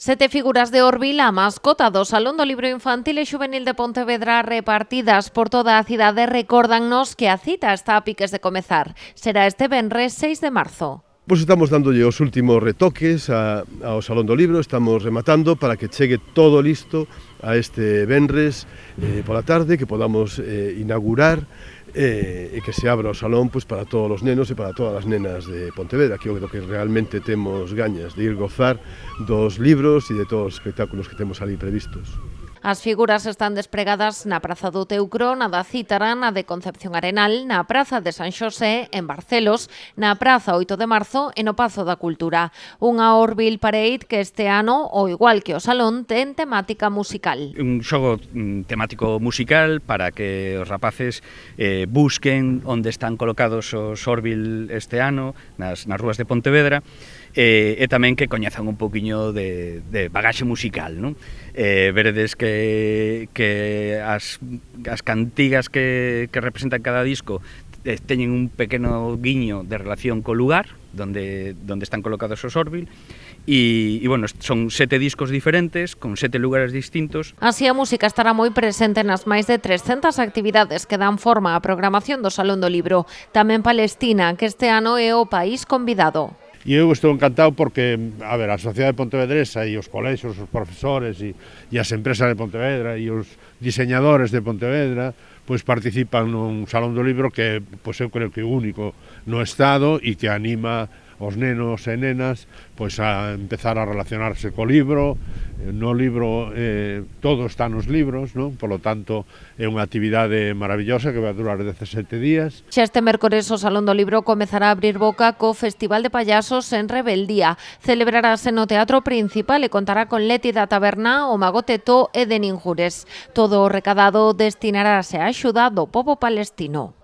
Sete figuras de Orbil, a mascota do Salón do Libro Infantil e Xuvenil de Pontevedra repartidas por toda a cidade recórdannos que a cita está a piques de comezar. Será este venres 6 de marzo. Pois estamos dándolle os últimos retoques ao Salón do Libro, estamos rematando para que chegue todo listo a este venres pola tarde, que podamos inaugurar e que se abra o salón pois, para todos os nenos e para todas as nenas de Pontevedra, que é o que realmente temos gañas de ir gozar dos libros e de todos os espectáculos que temos ali previstos. As figuras están despregadas na Praza do Teucro, na da Cítara, na de Concepción Arenal, na Praza de San Xosé, en Barcelos, na Praza 8 de Marzo e no Pazo da Cultura. Unha Orbil Parade que este ano, ao igual que o Salón, ten temática musical. Un xogo temático musical para que os rapaces busquen onde están colocados os Orbil este ano, nas rúas de Pontevedra, e tamén que coñezan un poquinho de bagaxe musical, non? Veredes que as cantigas que representan cada disco teñen un pequeno guiño de relación co lugar donde están colocados os Orbil e bueno, son 7 discos diferentes con 7 lugares distintos. Así a música estará moi presente nas máis de 300 actividades que dan forma á programación do Salón do Libro. Tamén Palestina, que este ano é o país convidado. E eu estou encantado porque, a ver, a Sociedade Pontevedresa e os colexios, os profesores e as empresas de Pontevedra e os diseñadores de Pontevedra pois participan nun Salón do Libro que pois eu creo que é único no Estado e que anima os nenos e nenas pois a empezar a relacionarse co libro. No libro todo está nos libros, non? Por lo tanto, é unha actividade maravillosa que vai durar 17 días. Xa este mércores o Salón do Libro comezará a abrir boca co Festival de Payasos en Rebeldía. Celebrarase no Teatro Principal e contará con Leti da Taberna, o Mago Teto e de Ninjures. Todo o recadado destinarase á axuda do pobo palestino.